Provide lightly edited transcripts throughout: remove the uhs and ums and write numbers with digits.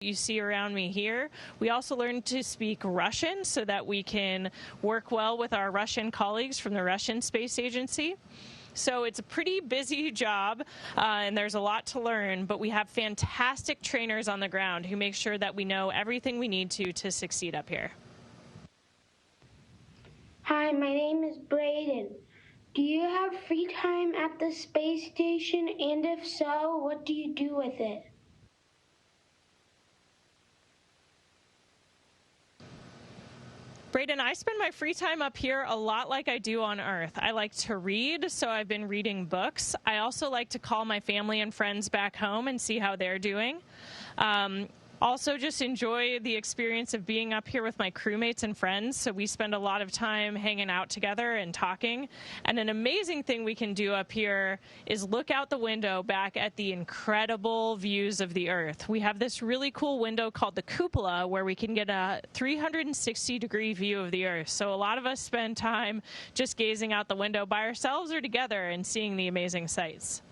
you see around me here. We also learned to speak Russian so that we can work well with our Russian colleagues from the Russian Space Agency. So it's a pretty busy job, and there's a lot to learn, but we have fantastic trainers on the ground who make sure that we know everything we need to succeed up here. Hi, my name is Braden. Do you have free time at the space station, and if so, what do you do with it? Braden, I spend my free time up here a lot like I do on Earth. I like to read, so I've been reading books. I also like to call my family and friends back home and see how they're doing. Also just enjoy the experience of being up here with my crewmates and friends. So we spend a lot of time hanging out together and talking. And an amazing thing we can do up here is look out the window back at the incredible views of the Earth. We have this really cool window called the cupola where we can get a 360-degree view of the Earth. So a lot of us spend time just gazing out the window by ourselves or together and seeing the amazing sights.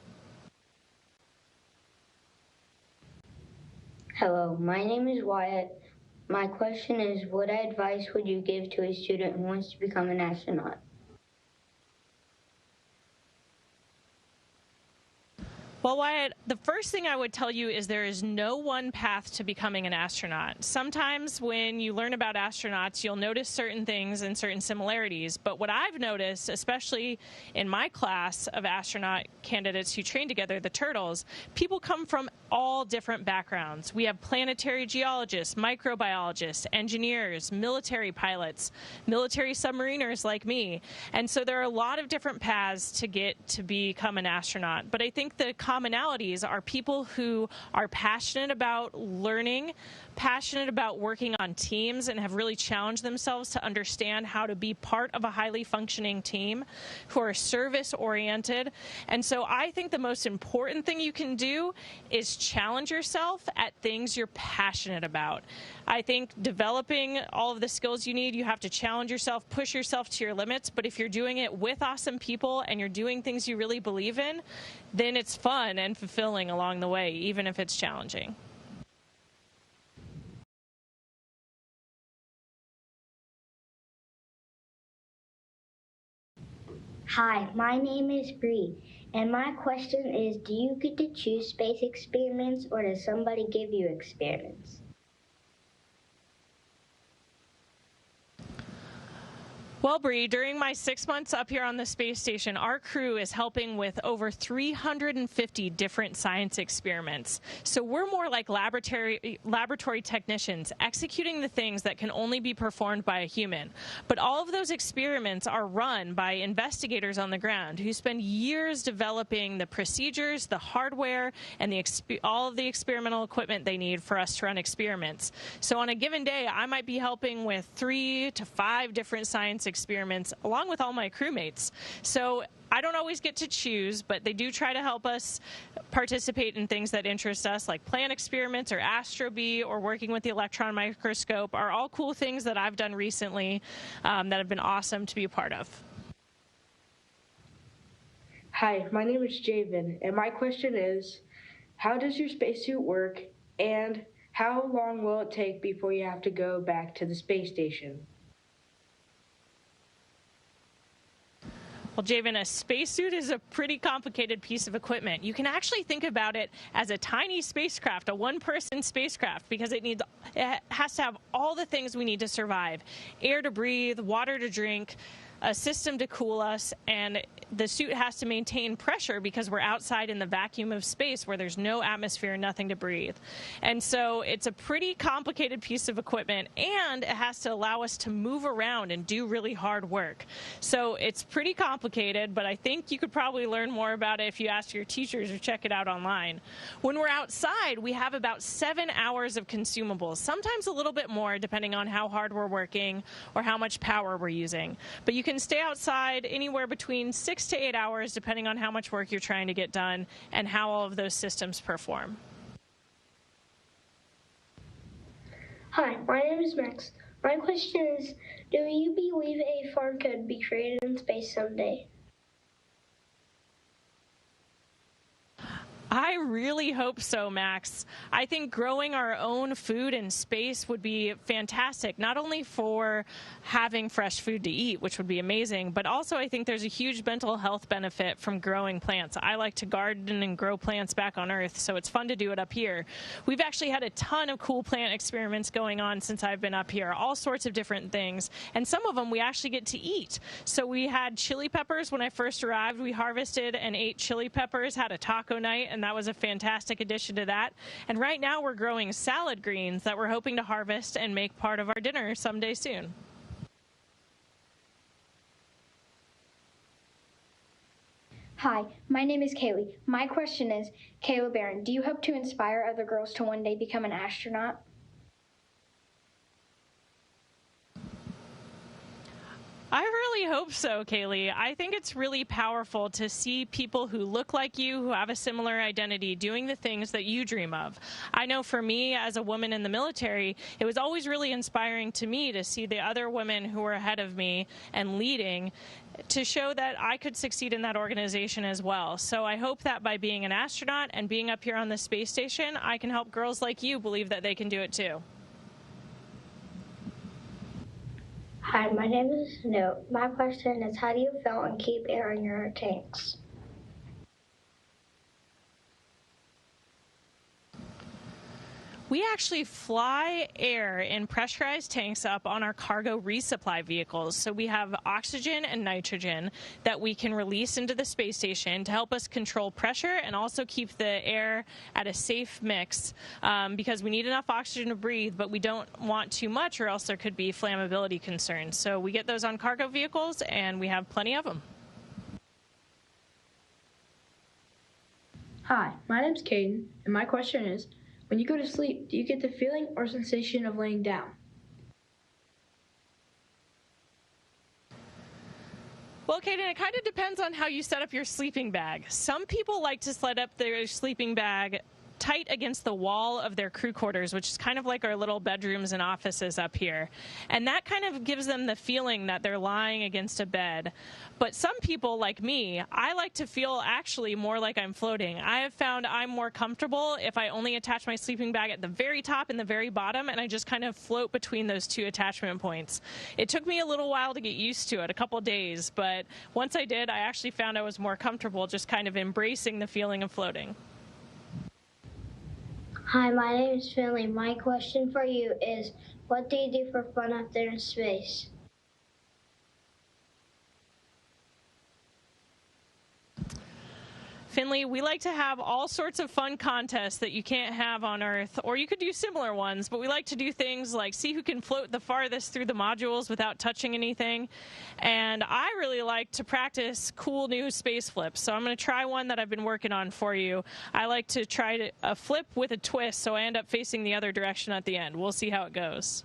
Hello, my name is Wyatt. My question is, what advice would you give to a student who wants to become an astronaut? Well, Wyatt, the first thing I would tell you is there is no one path to becoming an astronaut. Sometimes when you learn about astronauts, you'll notice certain things and certain similarities. But what I've noticed, especially in my class of astronaut candidates who train together, the Turtles, people come from all different backgrounds. We have planetary geologists, microbiologists, engineers, military pilots, military submariners like me. And so there are a lot of different paths to get to become an astronaut. But I think the commonalities are people who are passionate about learning, passionate about working on teams, and have really challenged themselves to understand how to be part of a highly functioning team, who are service-oriented. And so I think the most important thing you can do is challenge yourself at things you're passionate about. I think developing all of the skills you need, you have to challenge yourself, push yourself to your limits. But if you're doing it with awesome people and you're doing things you really believe in, then it's fun and fulfilling along the way, even if it's challenging. Hi, my name is Bree, and my question is, do you get to choose space experiments, or does somebody give you experiments? Well, Bree, during my 6 months up here on the space station, our crew is helping with over 350 different science experiments. So we're more like laboratory technicians, executing the things that can only be performed by a human. But all of those experiments are run by investigators on the ground who spend years developing the procedures, the hardware, and all of the experimental equipment they need for us to run experiments. So on a given day, I might be helping with 3 to 5 different science experiments along with all my crewmates. So I don't always get to choose, but they do try to help us participate in things that interest us, like plant experiments or astrobee or working with the electron microscope are all cool things that I've done recently that have been awesome to be a part of. Hi, my name is Javen, and my question is, how does your spacesuit work, and how long will it take before you have to go back to the space station? Well, Javen, a spacesuit is a pretty complicated piece of equipment. You can actually think about it as a tiny spacecraft, a one-person spacecraft, because it has to have all the things we need to survive: air to breathe, water to drink, a system to cool us, and the suit has to maintain pressure because we're outside in the vacuum of space where there's no atmosphere, nothing to breathe. And so it's a pretty complicated piece of equipment, and it has to allow us to move around and do really hard work. So it's pretty complicated, but I think you could probably learn more about it if you ask your teachers or check it out online. When we're outside, we have about 7 hours of consumables, sometimes a little bit more depending on how hard we're working or how much power we're using. But you can stay outside anywhere between 6 to 8 hours depending on how much work you're trying to get done and how all of those systems perform. Hi, my name is Max. My question is, do you believe a farm could be created in space someday? I really hope so, Max. I think growing our own food in space would be fantastic, not only for having fresh food to eat, which would be amazing, but also I think there's a huge mental health benefit from growing plants. I like to garden and grow plants back on Earth, so it's fun to do it up here. We've actually had a ton of cool plant experiments going on since I've been up here, all sorts of different things, and some of them we actually get to eat. So we had chili peppers when I first arrived. We harvested and ate chili peppers, had a taco night, and that was a fantastic addition to that. And right now we're growing salad greens that we're hoping to harvest and make part of our dinner someday soon. Hi, my name is Kaylee. My question is, Kayla Barron, do you hope to inspire other girls to one day become an astronaut? I really hope so, Kaylee. I think it's really powerful to see people who look like you, who have a similar identity, doing the things that you dream of. I know for me, as a woman in the military, it was always really inspiring to me to see the other women who were ahead of me and leading, to show that I could succeed in that organization as well. So I hope that by being an astronaut and being up here on the space station, I can help girls like you believe that they can do it too. Hi, my name is Snow. My question is, how do you fill and keep air in your tanks? We actually fly air in pressurized tanks up on our cargo resupply vehicles. So we have oxygen and nitrogen that we can release into the space station to help us control pressure and also keep the air at a safe mix, because we need enough oxygen to breathe, but we don't want too much or else there could be flammability concerns. So we get those on cargo vehicles and we have plenty of them. Hi, my name's Caden, and my question is, when you go to sleep, do you get the feeling or sensation of laying down? Well, Kaden, it kind of depends on how you set up your sleeping bag. Some people like to set up their sleeping bag tight against the wall of their crew quarters, which is kind of like our little bedrooms and offices up here. And that kind of gives them the feeling that they're lying against a bed. But some people, like me, I like to feel actually more like I'm floating. I have found I'm more comfortable if I only attach my sleeping bag at the very top and the very bottom, and I just kind of float between those two attachment points. It took me a little while to get used to it, a couple days, but once I did, I actually found I was more comfortable just kind of embracing the feeling of floating. Hi, my name is Finley. My question for you is, what do you do for fun up there in space? Finley, we like to have all sorts of fun contests that you can't have on Earth, or you could do similar ones, but we like to do things like see who can float the farthest through the modules without touching anything. And I really like to practice cool new space flips, so I'm going to try one that I've been working on for you. I like to try a flip with a twist, so I end up facing the other direction at the end. We'll see how it goes.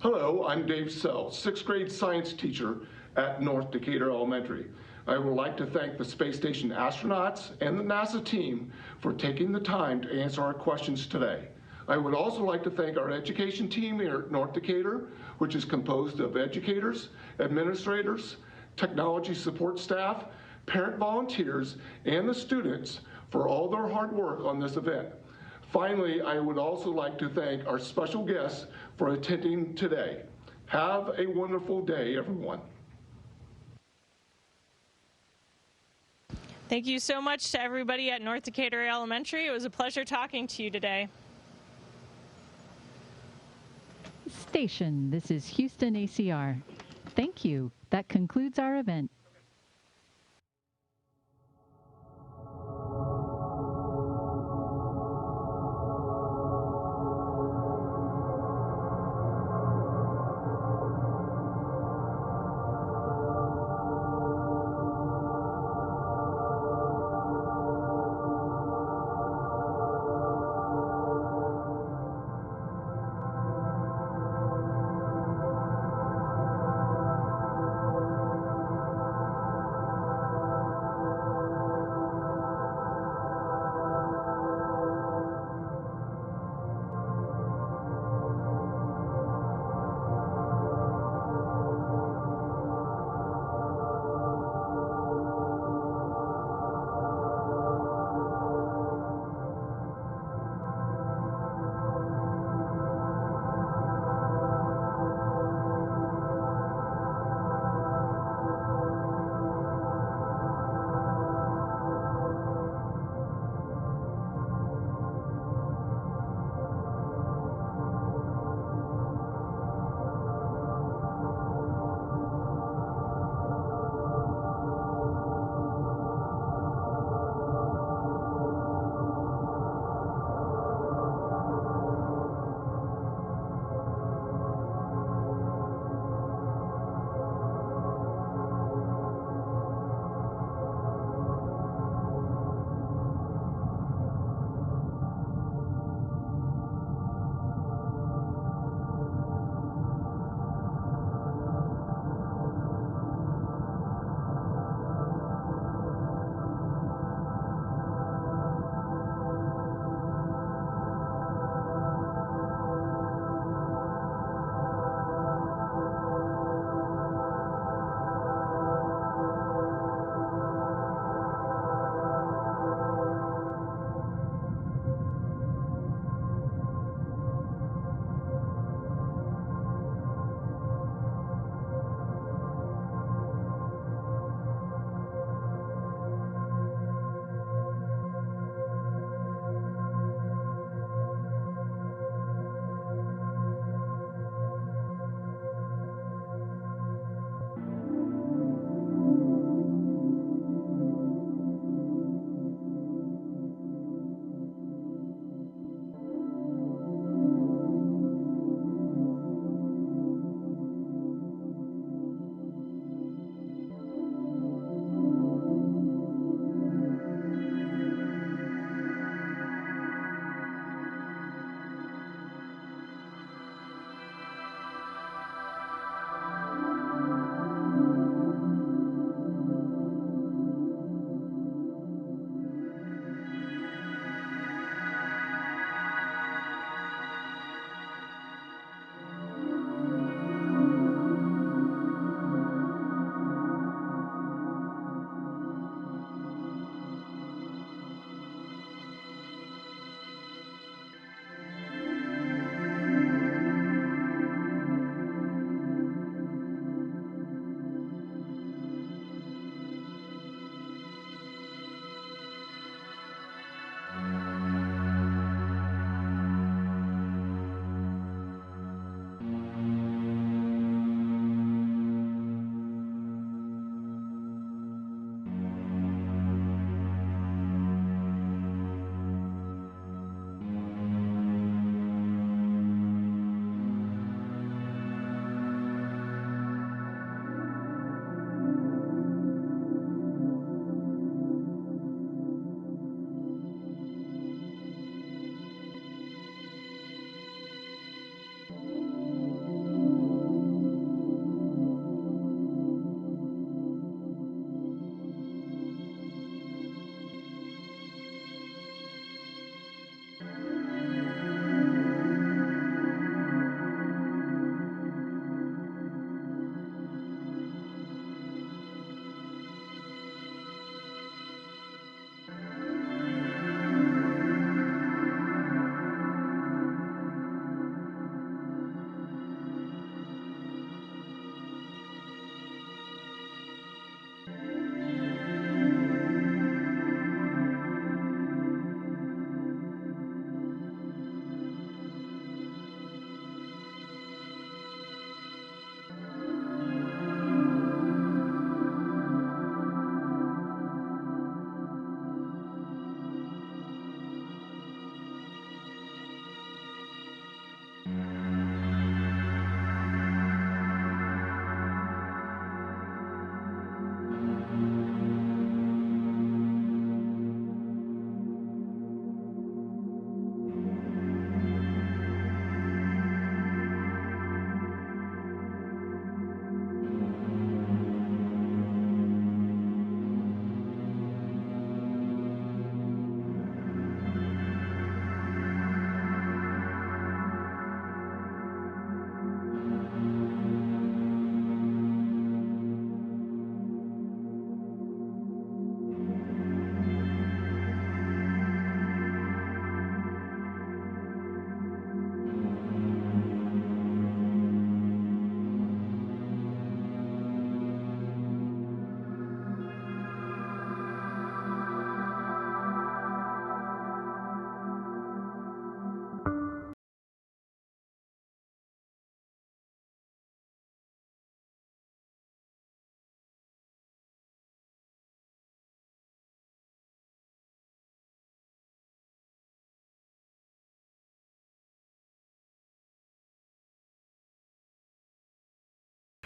Hello, I'm Dave Sell, 6th grade science teacher at North Decatur Elementary. I would like to thank the space station astronauts and the NASA team for taking the time to answer our questions today. I would also like to thank our education team here at North Decatur, which is composed of educators, administrators, technology support staff, parent volunteers, and the students for all their hard work on this event. Finally, I would also like to thank our special guests for attending today. Have a wonderful day, everyone. Thank you so much to everybody at North Decatur Elementary. It was a pleasure talking to you today. Station, this is Houston ACR. Thank you. That concludes our event.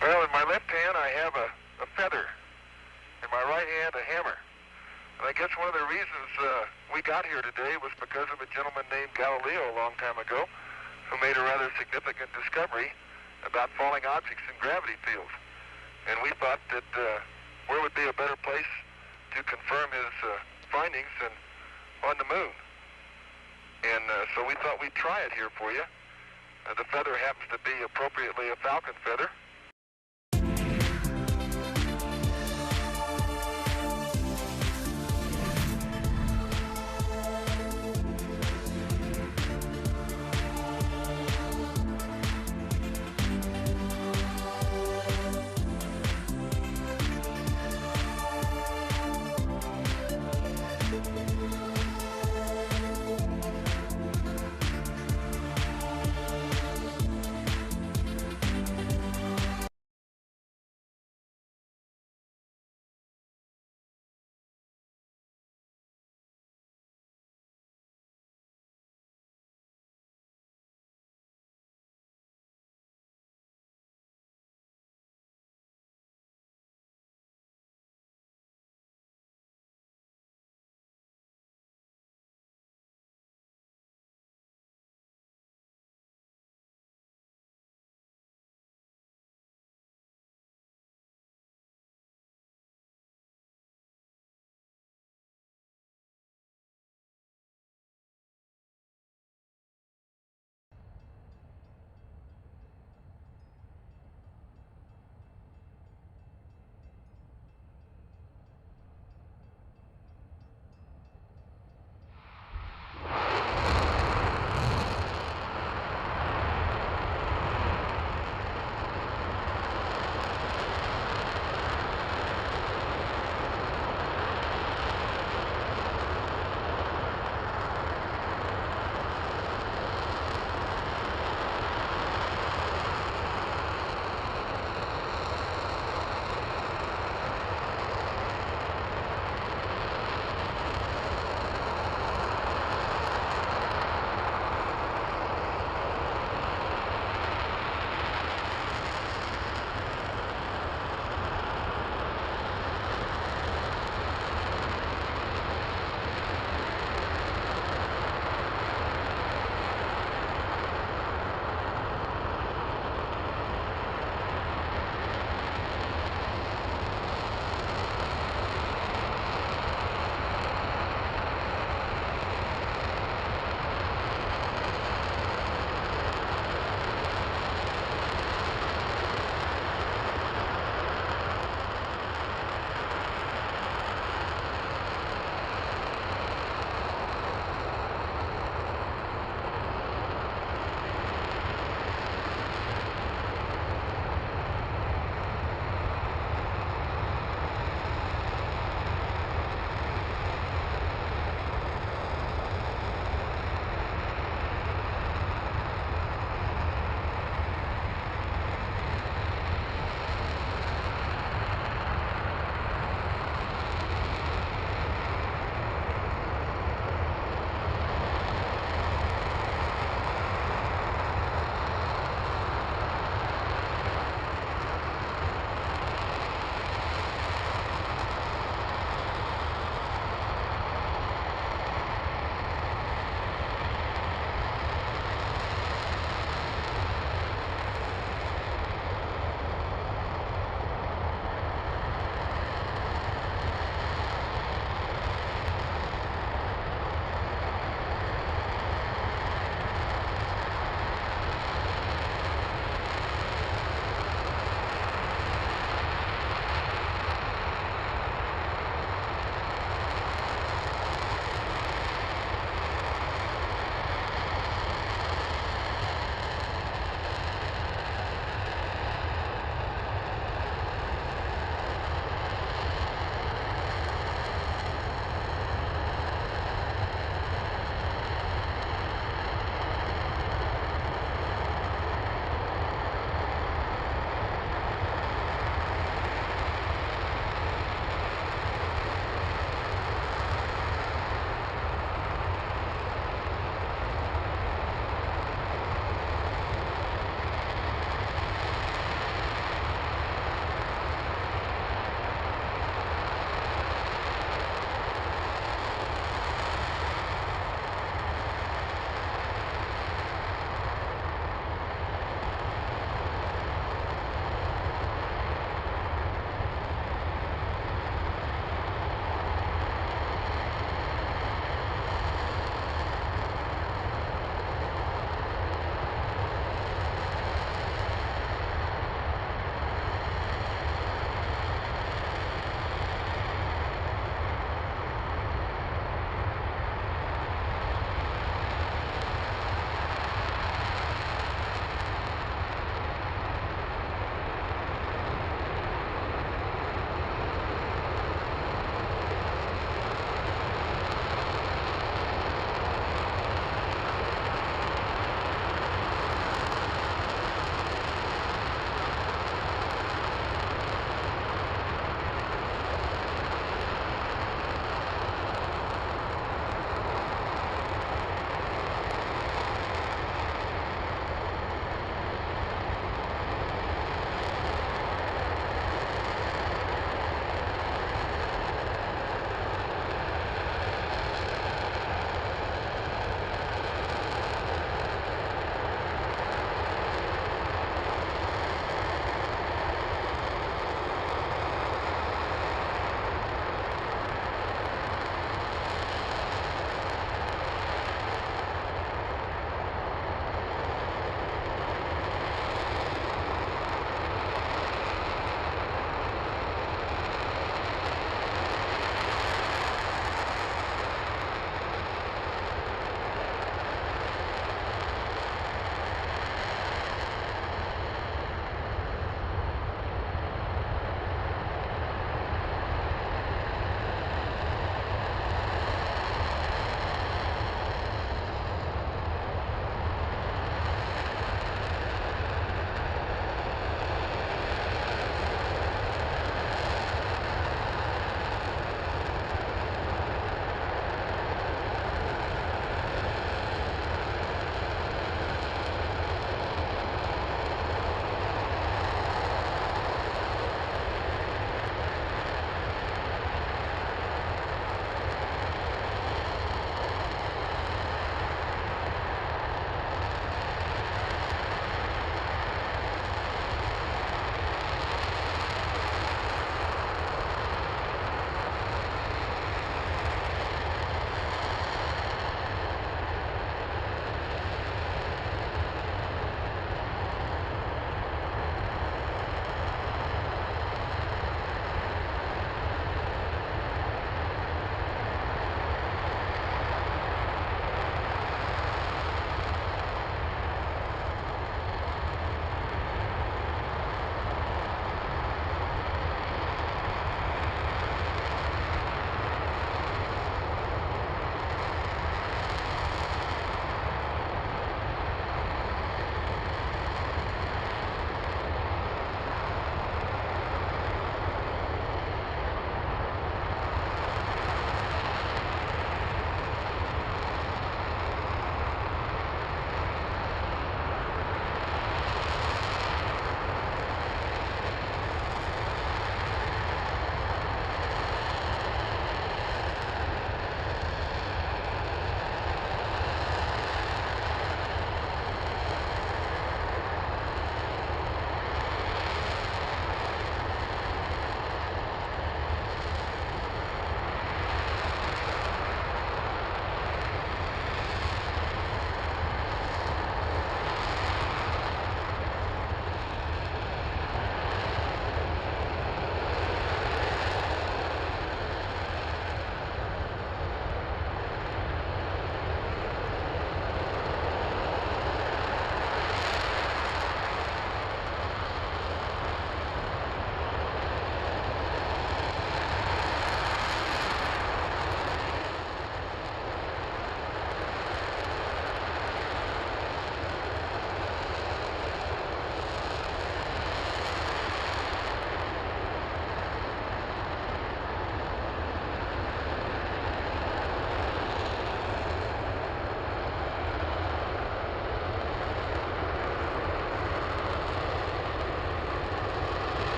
Well, in my left hand I have a feather. In my right hand a hammer. And I guess one of the reasons we got here today was because of a gentleman named Galileo a long time ago who made a rather significant discovery about falling objects in gravity fields. And we thought that where would be a better place to confirm his findings than on the moon. And so we thought we'd try it here for you. The feather happens to be appropriately a falcon feather.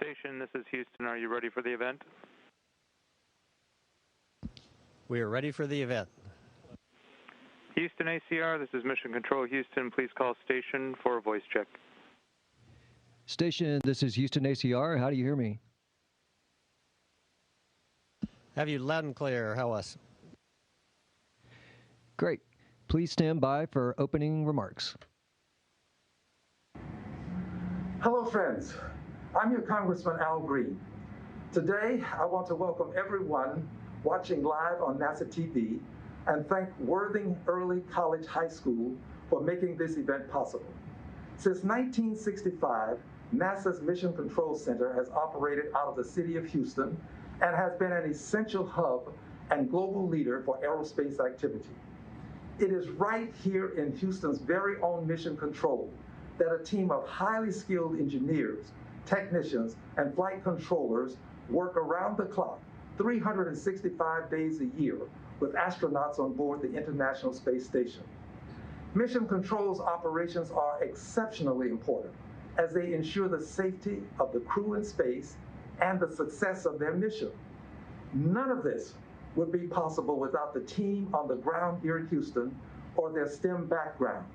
Station, this is Houston. Are you ready for the event? We are ready for the event. Houston ACR, this is Mission Control Houston. Please call station for a voice check. Station, this is Houston ACR. How do you hear me? Have you loud and clear. How us? Great. Please stand by for opening remarks. Hello, friends. I'm your Congressman Al Green. Today, I want to welcome everyone watching live on NASA TV and thank Worthing Early College High School for making this event possible. Since 1965, NASA's Mission Control Center has operated out of the city of Houston and has been an essential hub and global leader for aerospace activity. It is right here in Houston's very own Mission Control that a team of highly skilled engineers, technicians, and flight controllers work around the clock, 365 days a year, with astronauts on board the International Space Station. Mission Control's operations are exceptionally important as they ensure the safety of the crew in space and the success of their mission. None of this would be possible without the team on the ground here in Houston or their STEM background.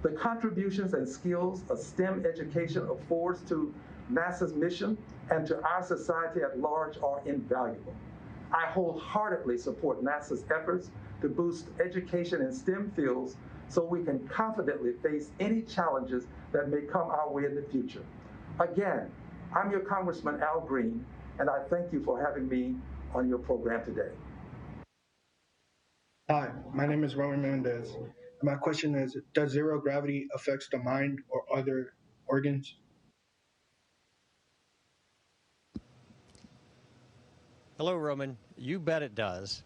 The contributions and skills a STEM education affords to NASA's mission and to our society at large are invaluable. I wholeheartedly support NASA's efforts to boost education in STEM fields so we can confidently face any challenges that may come our way in the future. Again, I'm your Congressman Al Green, and I thank you for having me on your program today. Hi, my name is Roman Mendez. My question is, does zero gravity affect the mind or other organs? Hello, Roman. You bet it does.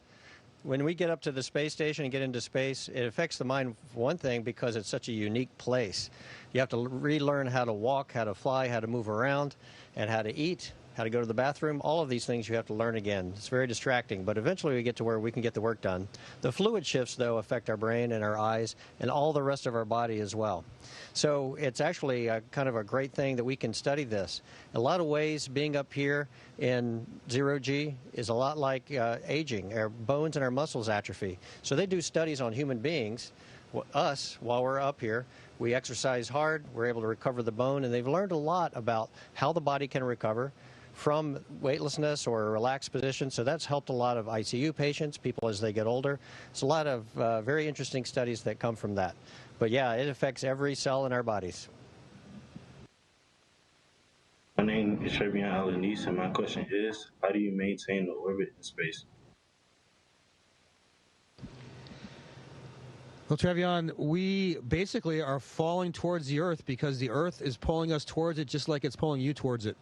When we get up to the space station and get into space, it affects the mind, for one thing, because it's such a unique place. You have to relearn how to walk, how to fly, how to move around, and how to eat, how to go to the bathroom. All of these things you have to learn again. It's very distracting, but eventually we get to where we can get the work done. The fluid shifts, though, affect our brain and our eyes and all the rest of our body as well. So it's actually kind of a great thing that we can study this. In a lot of ways, being up here in zero-G is a lot like aging. Our bones and our muscles atrophy. So they do studies on human beings, us, while we're up here. We exercise hard, we're able to recover the bone, and they've learned a lot about how the body can recover from weightlessness or a relaxed position. So that's helped a lot of ICU patients, people as they get older. It's a lot of very interesting studies that come from that. But yeah, it affects every cell in our bodies. My name is Trevion Alanis, and my question is, how do you maintain the orbit in space? Well, Trevion, we basically are falling towards the Earth because the Earth is pulling us towards it just like it's pulling you towards it.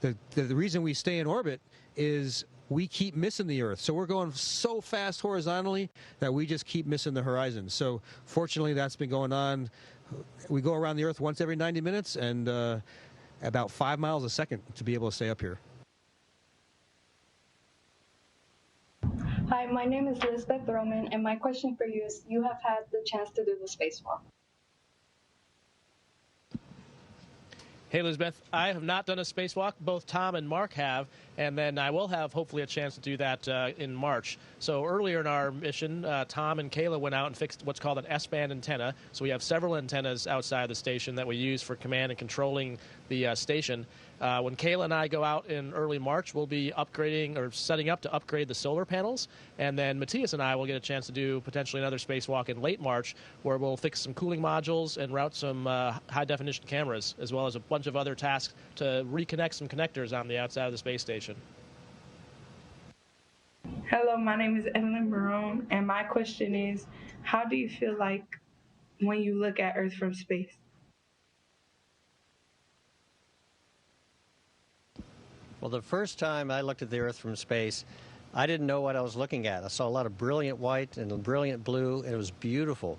The reason we stay in orbit is we keep missing the Earth. So we're going so fast horizontally that we just keep missing the horizon. So fortunately, that's been going on. We go around the Earth once every 90 minutes and about 5 miles a second to be able to stay up here. Hi, my name is Elizabeth Roman, and my question for you is, you have had the chance to do the spacewalk. Hey, Elizabeth. I have not done a spacewalk. Both Tom and Mark have, and then I will have, hopefully, a chance to do that in March. So earlier in our mission, Tom and Kayla went out and fixed what's called an S-band antenna. So we have several antennas outside the station that we use for command and controlling the station. When Kayla and I go out in early March, we'll be upgrading or setting up to upgrade the solar panels. And then Matthias and I will get a chance to do potentially another spacewalk in late March, where we'll fix some cooling modules and route some high-definition cameras, as well as a bunch of other tasks to reconnect some connectors on the outside of the space station. Hello, my name is Evelyn Barone, and my question is, how do you feel like when you look at Earth from space? Well, the first time I looked at the Earth from space, I didn't know what I was looking at. I saw a lot of brilliant white and brilliant blue, and it was beautiful.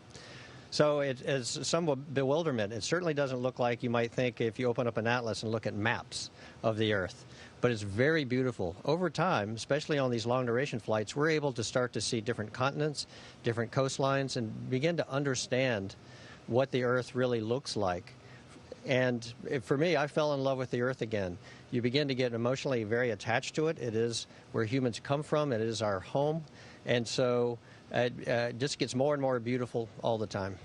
So it's somewhat bewilderment. It certainly doesn't look like you might think if you open up an atlas and look at maps of the Earth. But it's very beautiful. Over time, especially on these long-duration flights, we're able to start to see different continents, different coastlines, and begin to understand what the Earth really looks like And for me, I fell in love with the Earth again. You begin to get emotionally very attached to it. It is where humans come from. It is our home. And so it just gets more and more beautiful all the time.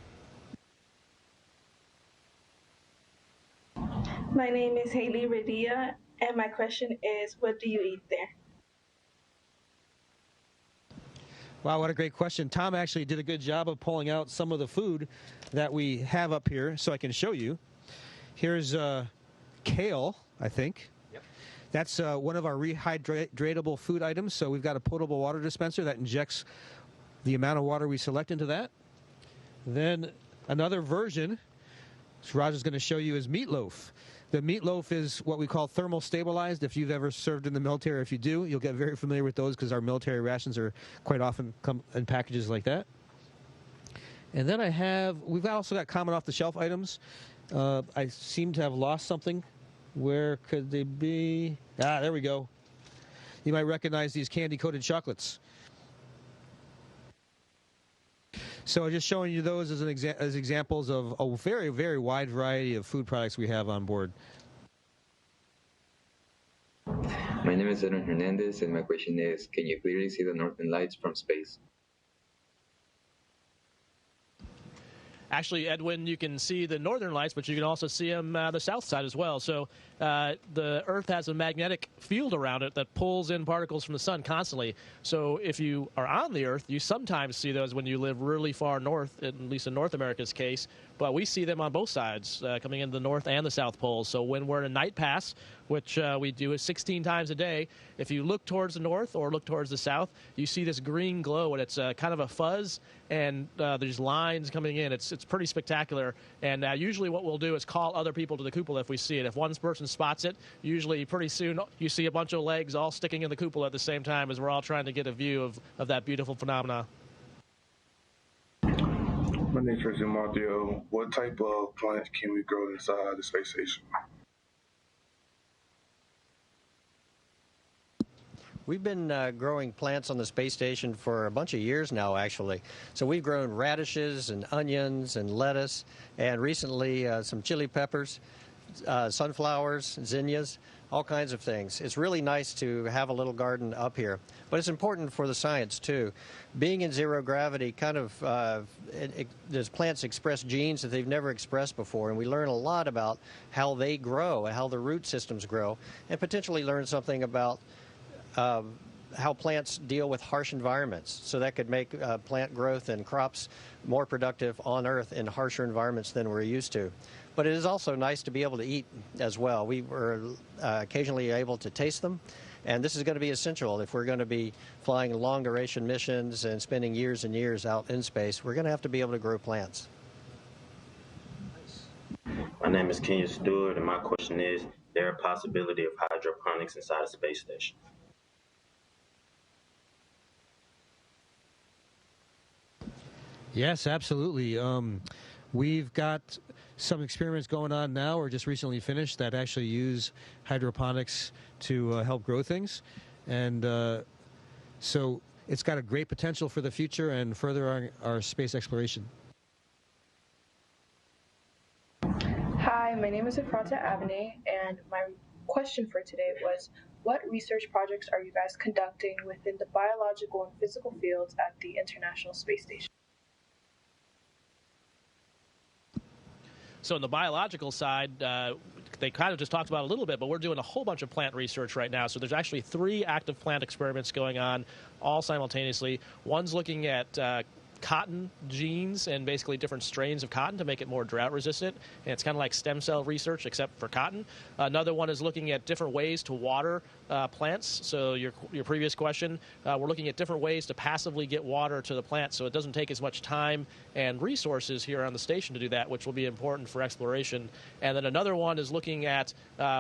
My name is Haley Radia, and my question is, what do you eat there? Wow, what a great question. Tom actually did a good job of pulling out some of the food that we have up here so I can show you. Here's kale, I think. Yep. That's one of our rehydratable food items. So we've got a potable water dispenser that injects the amount of water we select into that. Then another version, which Roger's going to show you, is meatloaf. The meatloaf is what we call thermal stabilized. If you've ever served in the military, if you do, you'll get very familiar with those because our military rations are quite often come in packages like that. And then we've also got common off-the-shelf items. I seem to have lost something. Where could they be? Ah, there we go. You might recognize these candy-coated chocolates. So just showing you those as examples of a very, very wide variety of food products we have on board. My name is Aaron Hernandez, and my question is, can you clearly see the northern lights from space? Actually, Edwin, you can see the northern lights, but you can also see them the south side as well. So the Earth has a magnetic field around it that pulls in particles from the sun constantly. So if you are on the Earth, you sometimes see those when you live really far north, at least in North America's case. But we see them on both sides, coming into the North and the South Poles. So when we're in a night pass, which we do 16 times a day, if you look towards the north or look towards the south, you see this green glow, and it's kind of a fuzz, and there's lines coming in. It's pretty spectacular. And usually what we'll do is call other people to the cupola if we see it. If one person spots it, usually pretty soon you see a bunch of legs all sticking in the cupola at the same time as we're all trying to get a view of that beautiful phenomena. My name is Mario. What type of plants can we grow inside the space station? We've been growing plants on the space station for a bunch of years now, actually. So we've grown radishes and onions and lettuce, and recently some chili peppers, sunflowers, zinnias, all kinds of things. It's really nice to have a little garden up here. But it's important for the science, too. Being in zero gravity, kind of, those plants express genes that they've never expressed before, and we learn a lot about how they grow and how the root systems grow, and potentially learn something about how plants deal with harsh environments. So that could make plant growth and crops more productive on Earth in harsher environments than we're used to. But it is also nice to be able to eat as well. We were occasionally able to taste them, and this is going to be essential if we're going to be flying long-duration missions and spending years and years out in space. We're going to have to be able to grow plants. My name is Kenya Stewart, and my question is there a possibility of hydroponics inside a space station? Yes, absolutely. We've got some experiments going on now, or just recently finished, that actually use hydroponics to help grow things. And so it's got a great potential for the future and further our space exploration. Hi, my name is Efrata Abene, and my question for today was, what research projects are you guys conducting within the biological and physical fields at the International Space Station? So in the biological side, they kind of just talked about it a little bit, but we're doing a whole bunch of plant research right now. So there's actually 3 active plant experiments going on all simultaneously. One's looking at cotton genes and basically different strains of cotton to make it more drought resistant. And it's kind of like stem cell research except for cotton. Another one is looking at different ways to water plants. So your previous question, we're looking at different ways to passively get water to the plant so it doesn't take as much time and resources here on the station to do that, which will be important for exploration. And then another one is looking at,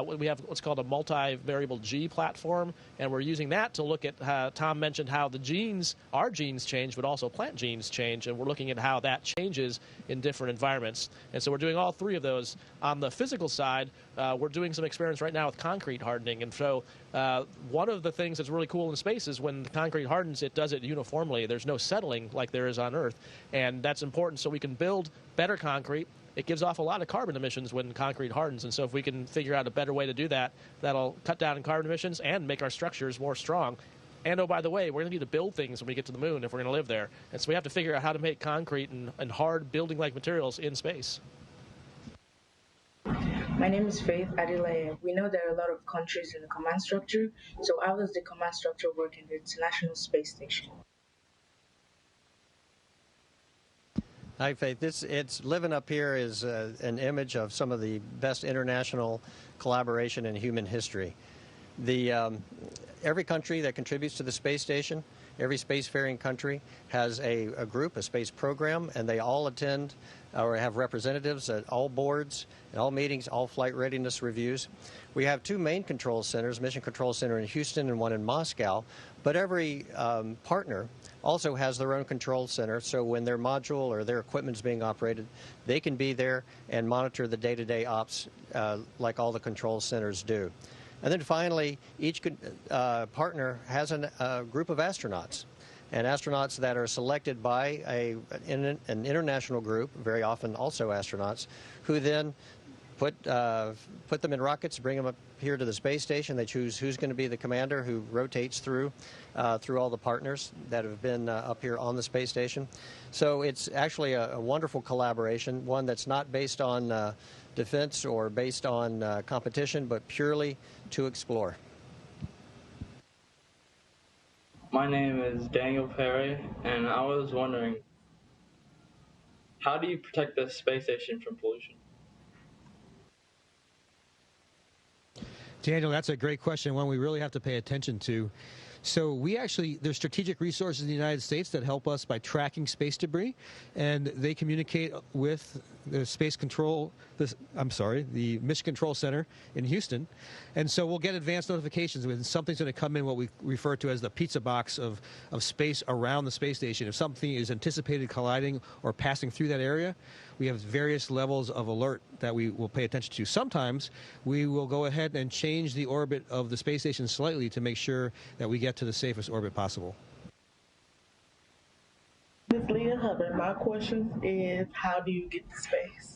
we have what's called a multivariable G platform, and we're using that to look at, Tom mentioned how the genes, our genes change, but also plant genes change, and we're looking at how that changes in different environments. And so we're doing all 3 of those. On the physical side, we're doing some experiments right now with concrete hardening. And so one of the things that's really cool in space is when the concrete hardens, it does it uniformly. There's no settling like there is on Earth. And that's important so we can build better concrete it gives off a lot of carbon emissions when concrete hardens. And so if we can figure out a better way to do that, that'll cut down on carbon emissions and make our structures more strong. And, oh, by the way, we're going to need to build things when we get to the moon if we're going to live there. And so we have to figure out how to make concrete and hard building-like materials in space. My name is Faith Adelaide. We know there are a lot of countries in the command structure, so how does the command structure work in the International Space Station? Hi, Faith. It's living up here is an image of some of the best international collaboration in human history. Every country that contributes to the space station, every spacefaring country has a group, a space program, and they all attend or have representatives at all boards, at all meetings, all flight readiness reviews. We have two main control centers, Mission Control Center in Houston and one in Moscow, but every partner also has their own control center, so when their module or their equipment is being operated, they can be there and monitor the day-to-day ops like all the control centers do. And then finally, each partner has a group of astronauts, and astronauts that are selected by an international group, very often also astronauts, who then put them in rockets, bring them up here to the space station. They choose who's going to be the commander who rotates through all the partners that have been up here on the space station. So it's actually a wonderful collaboration, one that's not based on defense or based on competition, but purely to explore. My name is Daniel Perry, and I was wondering, how do you protect the space station from pollution? Daniel, that's a great question, one we really have to pay attention to. So there's strategic resources in the United States that help us by tracking space debris, and they communicate with the the Mission Control Center in Houston. And so we'll get advanced notifications when something's going to come in, what we refer to as the pizza box of space around the space station. If something is anticipated colliding or passing through that area, we have various levels of alert that we will pay attention to. Sometimes we will go ahead and change the orbit of the space station slightly to make sure that we get to the safest orbit possible. Ms. Leah Hubbard, my question is, how do you get to space?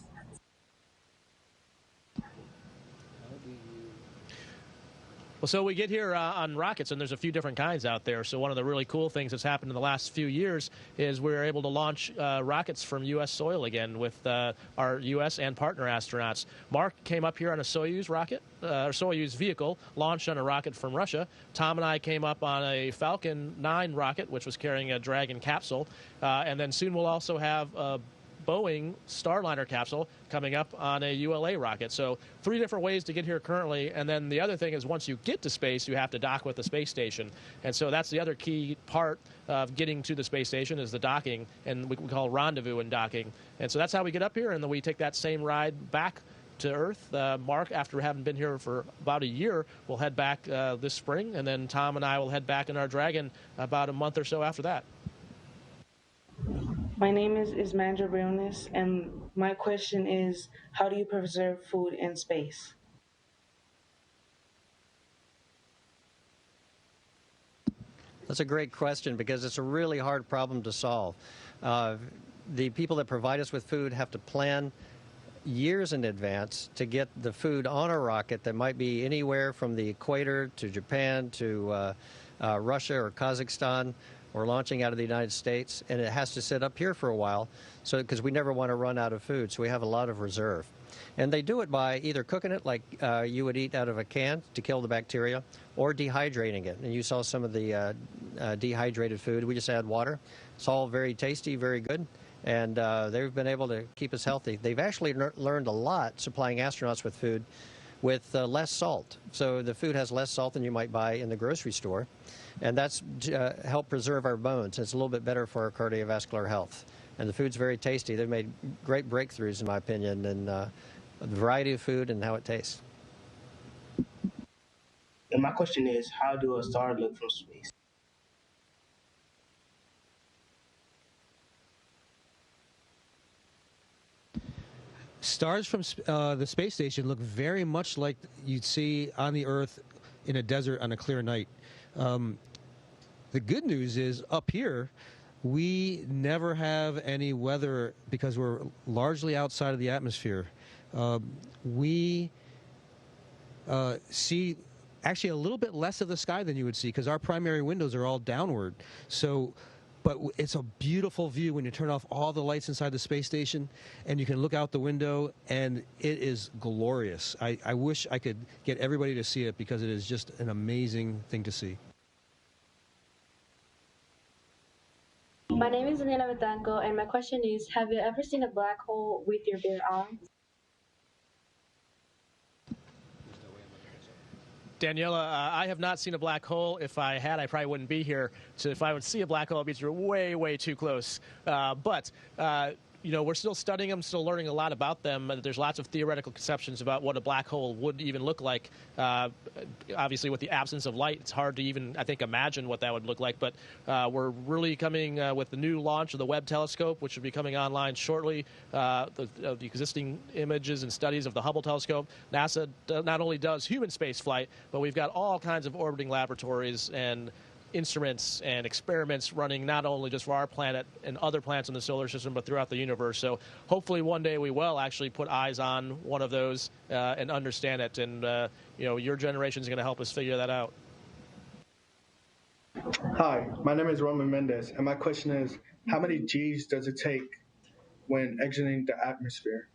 Well, so we get here on rockets, and there's a few different kinds out there. So one of the really cool things that's happened in the last few years is we're able to launch rockets from U.S. soil again with our U.S. and partner astronauts. Mark came up here on a Soyuz rocket, or Soyuz vehicle, launched on a rocket from Russia. Tom and I came up on a Falcon 9 rocket, which was carrying a Dragon capsule. And then soon we'll also have a Boeing Starliner capsule coming up on a ULA rocket. So 3 different ways to get here currently. And then the other thing is once you get to space, you have to dock with the space station. And so that's the other key part of getting to the space station is the docking, and we call rendezvous and docking. And so that's how we get up here, and then we take that same ride back to Earth. Mark, after having been here for about a year, will head back this spring, and then Tom and I will head back in our Dragon about a month or so after that. My name is Ismandra Briones, and my question is, how do you preserve food in space? That's a great question because it's a really hard problem to solve. The people that provide us with food have to plan years in advance to get the food on a rocket that might be anywhere from the equator to Japan to Russia or Kazakhstan, or launching out of the United States, and it has to sit up here for a while, so because we never want to run out of food, so we have a lot of reserve. And they do it by either cooking it like you would eat out of a can to kill the bacteria, or dehydrating it. And you saw some of the dehydrated food. We just add water. It's all very tasty, very good, and they've been able to keep us healthy. They've actually learned a lot supplying astronauts with food with less salt. So the food has less salt than you might buy in the grocery store. And that's helped preserve our bones. It's a little bit better for our cardiovascular health. And the food's very tasty. They've made great breakthroughs, in my opinion, in the variety of food and how it tastes. And my question is, how do a star look from space? Stars from the space station look very much like you'd see on the Earth in a desert on a clear night. The good news is up here, we never have any weather because we're largely outside of the atmosphere. We see actually a little bit less of the sky than you would see because our primary windows are all downward. So, but it's a beautiful view when you turn off all the lights inside the space station and you can look out the window, and it is glorious. I wish I could get everybody to see it because it is just an amazing thing to see. My name is Elena Betanco, and my question is, have you ever seen a black hole with your bare arms? Daniela, I have not seen a black hole. If I had, I probably wouldn't be here. So if I would see a black hole, it'd be through way, way too close. But you know, we're still studying them, still learning a lot about them. There's lots of theoretical conceptions about what a black hole would even look like. Obviously, with the absence of light, it's hard to even, I think, imagine what that would look like. But we're really coming with the new launch of the Webb telescope, which will be coming online shortly. The existing images and studies of the Hubble telescope. NASA not only does human space flight, but we've got all kinds of orbiting laboratories and instruments and experiments running not only just for our planet and other planets in the solar system, but throughout the universe. So hopefully one day we will actually put eyes on one of those and understand it. And, you know, your generation is going to help us figure that out. Hi, my name is Roman Mendez, and my question is, how many G's does it take when exiting the atmosphere?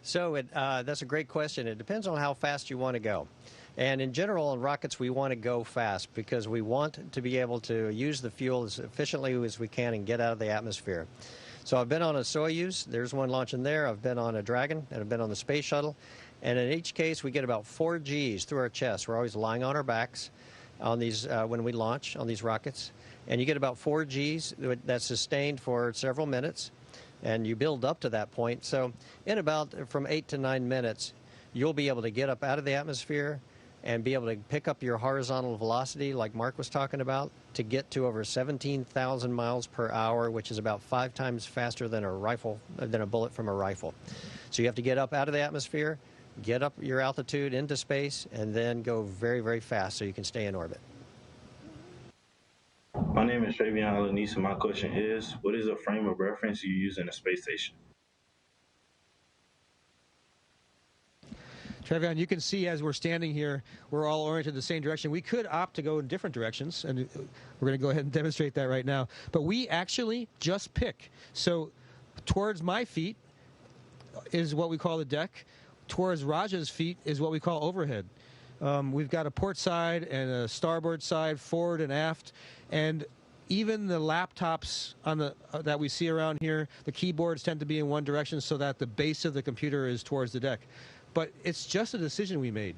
So that's a great question. It depends on how fast you want to go. And in general, in rockets, we want to go fast because we want to be able to use the fuel as efficiently as we can and get out of the atmosphere. So I've been on a Soyuz. There's one launching there. I've been on a Dragon, and I've been on the Space Shuttle. And in each case, we get about 4 Gs through our chest. We're always lying on our backs on these when we launch on these rockets. And you get about 4 Gs that's sustained for several minutes. And you build up to that point. So in about from 8 to 9 minutes, you'll be able to get up out of the atmosphere and be able to pick up your horizontal velocity, like Mark was talking about, to get to over 17,000 miles per hour, which is about 5 times faster than a bullet from a rifle. So you have to get up out of the atmosphere, get up your altitude into space, and then go very, very fast so you can stay in orbit. My name is Travion Alanis, and my question is, what is a frame of reference you use in a space station? Travion, you can see as we're standing here, we're all oriented the same direction. We could opt to go in different directions, and we're going to go ahead and demonstrate that right now. But we actually just pick. So towards my feet is what we call the deck. Towards Raja's feet is what we call overhead. We've got a port side and a starboard side, forward and aft, and even the laptops on the that we see around here, the keyboards tend to be in one direction so that the base of the computer is towards the deck. But it's just a decision we made.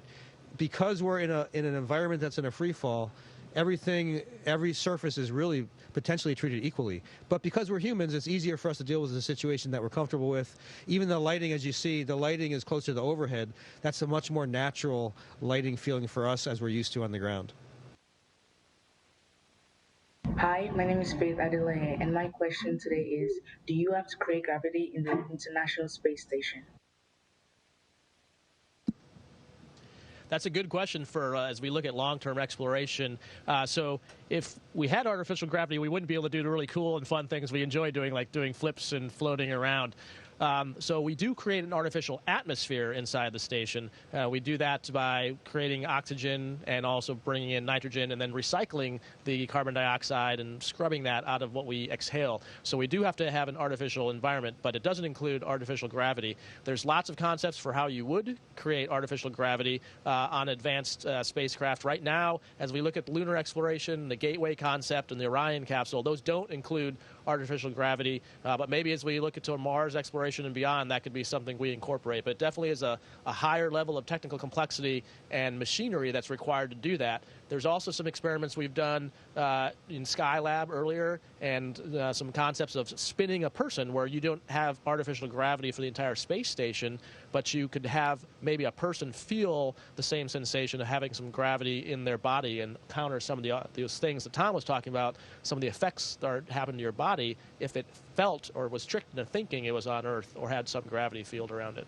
Because we're in an environment that's in a free fall, every surface is really potentially treated equally. But because we're humans, it's easier for us to deal with the situation that we're comfortable with. Even the lighting, as you see, the lighting is closer to the overhead. That's a much more natural lighting feeling for us as we're used to on the ground. Hi, my name is Faith Adelaide, and my question today is, do you have to create gravity in the International Space Station? That's a good question for as we look at long-term exploration. So if we had artificial gravity, we wouldn't be able to do the really cool and fun things we enjoy doing, like doing flips and floating around. So we do create an artificial atmosphere inside the station. We do that by creating oxygen and also bringing in nitrogen and then recycling the carbon dioxide and scrubbing that out of what we exhale. So we do have to have an artificial environment, but it doesn't include artificial gravity. There's lots of concepts for how you would create artificial gravity on advanced spacecraft. Right now, as we look at lunar exploration, the Gateway concept and the Orion capsule, those don't include artificial gravity, but maybe as we look into Mars exploration and beyond, that could be something we incorporate. But it definitely is a higher level of technical complexity and machinery that's required to do that. There's also some experiments we've done in Skylab earlier and some concepts of spinning a person where you don't have artificial gravity for the entire space station, but you could have maybe a person feel the same sensation of having some gravity in their body and counter some of those things that Tom was talking about, some of the effects that happen to your body if it felt or was tricked into thinking it was on Earth or had some gravity field around it.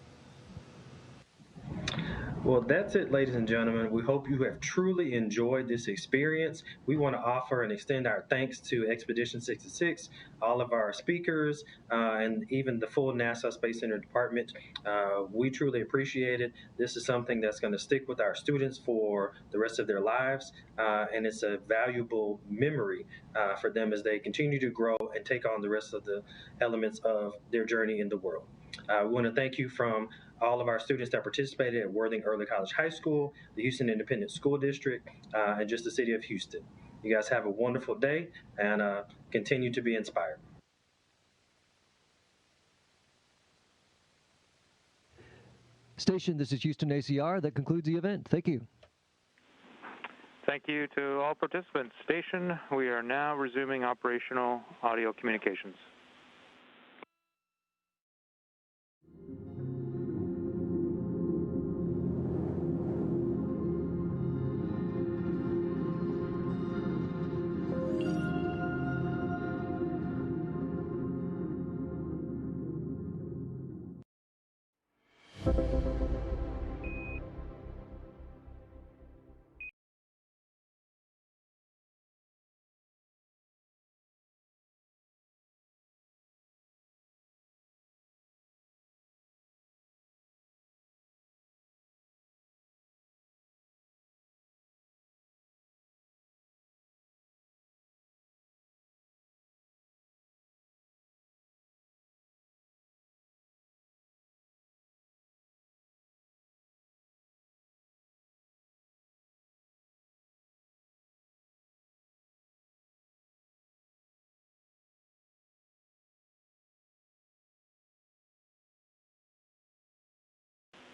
Well, that's it, ladies and gentlemen. We hope you have truly enjoyed this experience. We want to offer and extend our thanks to Expedition 66, all of our speakers, and even the full NASA Space Center department. We truly appreciate it. This is something that's going to stick with our students for the rest of their lives, and it's a valuable memory for them as they continue to grow and take on the rest of the elements of their journey in the world. We want to thank you from all of our students that participated at Worthing Early College High School, the Houston Independent School District, and just the city of Houston. You guys have a wonderful day and continue to be inspired. Station, this is Houston ACR. That concludes the event. Thank you. Thank you to all participants. Station, we are now resuming operational audio communications.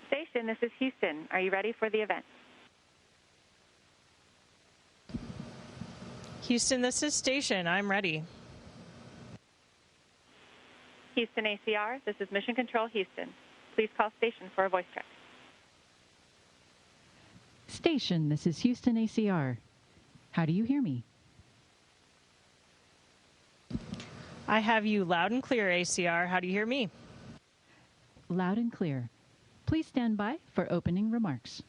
Station, this is Houston. Are you ready for the event? Houston, this is Station. I'm ready. Houston ACR, this is Mission Control Houston. Please call Station for a voice check. Station, this is Houston ACR. How do you hear me? I have you loud and clear, ACR. How do you hear me? Loud and clear. Please stand by for opening remarks.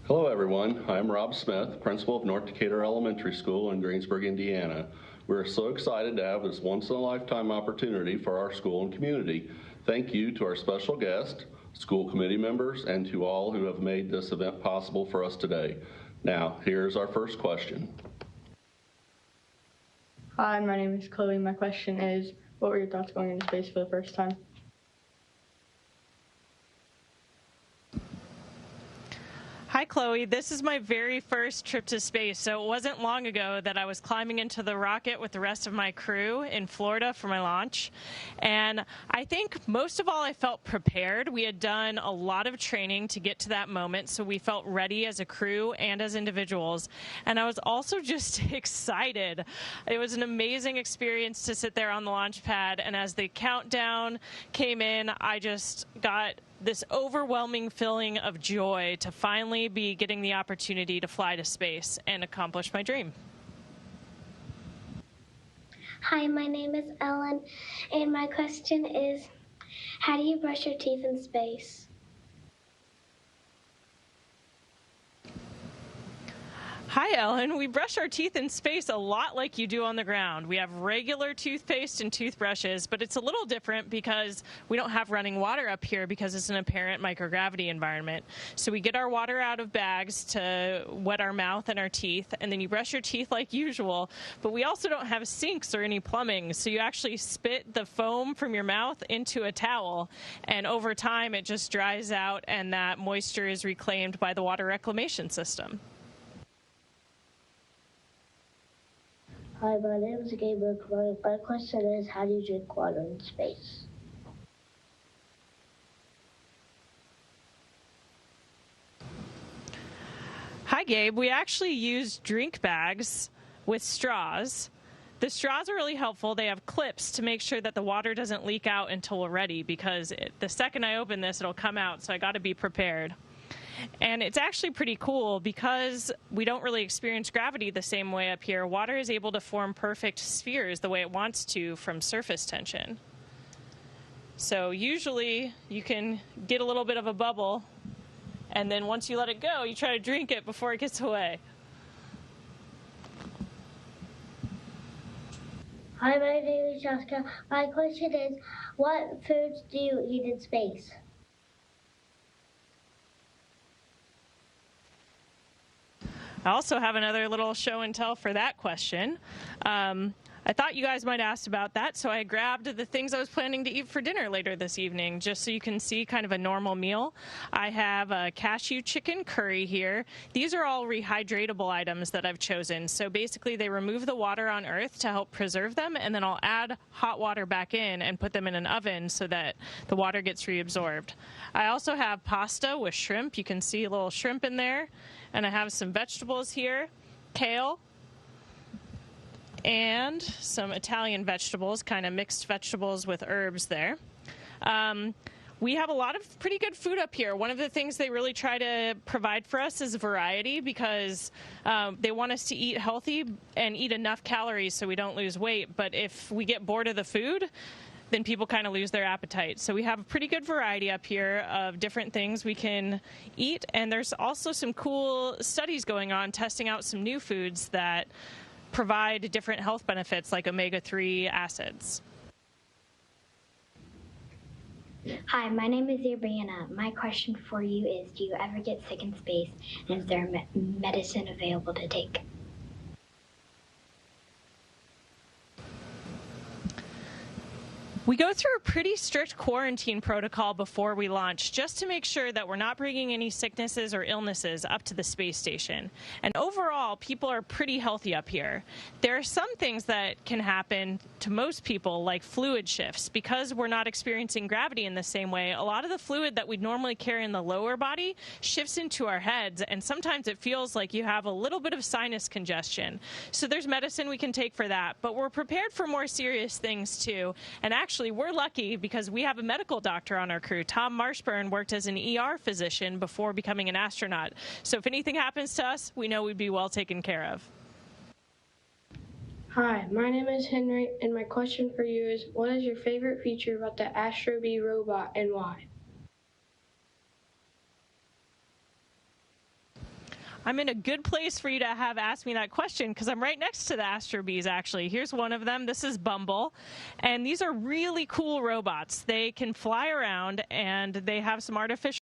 Hello, everyone. I'm Rob Smith, principal of North Decatur Elementary School in Greensburg, Indiana. We're so excited to have this once-in-a-lifetime opportunity for our school and community. Thank you to our special guest, school committee members, and to all who have made this event possible for us today. Now, here's our first question. Hi, my name is Chloe. My question is, what were your thoughts going into space for the first time? Hi, Chloe. This is my very first trip to space, so it wasn't long ago that I was climbing into the rocket with the rest of my crew in Florida for my launch. And I think most of all, I felt prepared. We had done a lot of training to get to that moment, so we felt ready as a crew and as individuals. And I was also just excited. It was an amazing experience to sit there on the launch pad, and as the countdown came in, I just got this overwhelming feeling of joy to finally be getting the opportunity to fly to space and accomplish my dream. Hi, my name is Ellen, and my question is, how do you brush your teeth in space? Hi, Ellen. We brush our teeth in space a lot like you do on the ground. We have regular toothpaste and toothbrushes, but it's a little different because we don't have running water up here because it's an apparent microgravity environment. So we get our water out of bags to wet our mouth and our teeth, and then you brush your teeth like usual, but we also don't have sinks or any plumbing, so you actually spit the foam from your mouth into a towel, and over time it just dries out and that moisture is reclaimed by the water reclamation system. Hi, my name is Gabriel. My question is, how do you drink water in space? Hi, Gabe. We actually use drink bags with straws. The straws are really helpful. They have clips to make sure that the water doesn't leak out until we're ready, because the second I open this, it'll come out, so I got to be prepared. And it's actually pretty cool because we don't really experience gravity the same way up here. Water is able to form perfect spheres the way it wants to from surface tension. So usually you can get a little bit of a bubble, and then once you let it go, you try to drink it before it gets away. Hi, my name is Jessica. My question is, what foods do you eat in space? I also have another little show and tell for that question. I thought you guys might ask about that, so I grabbed the things I was planning to eat for dinner later this evening, just so you can see kind of a normal meal. I have a cashew chicken curry here. These are all rehydratable items that I've chosen. So basically they remove the water on Earth to help preserve them, and then I'll add hot water back in and put them in an oven so that the water gets reabsorbed. I also have pasta with shrimp. You can see a little shrimp in there. And I have some vegetables here, kale, and some Italian vegetables, kind of mixed vegetables with herbs there. We have a lot of pretty good food up here. One of the things they really try to provide for us is variety, because they want us to eat healthy and eat enough calories so we don't lose weight. But if we get bored of the food, then people kind of lose their appetite. So we have a pretty good variety up here of different things we can eat. And there's also some cool studies going on testing out some new foods that provide different health benefits like omega-3 acids. Hi, my name is Brianna. My question for you is, do you ever get sick in space, and is there medicine available to take? We go through a pretty strict quarantine protocol before we launch, just to make sure that we're not bringing any sicknesses or illnesses up to the space station. And overall, people are pretty healthy up here. There are some things that can happen to most people, like fluid shifts. Because we're not experiencing gravity in the same way, a lot of the fluid that we'd normally carry in the lower body shifts into our heads, and sometimes it feels like you have a little bit of sinus congestion. So there's medicine we can take for that, but we're prepared for more serious things too. And actually, we're lucky because we have a medical doctor on our crew. Tom Marshburn worked as an ER physician before becoming an astronaut. So if anything happens to us, we know we'd be well taken care of. Hi, my name is Henry, and my question for you is, what is your favorite feature about the Astro Bee robot and why? I'm in a good place for you to have asked me that question because I'm right next to the Astro Bees, actually. Here's one of them. This is Bumble. And these are really cool robots. They can fly around, and they have some artificial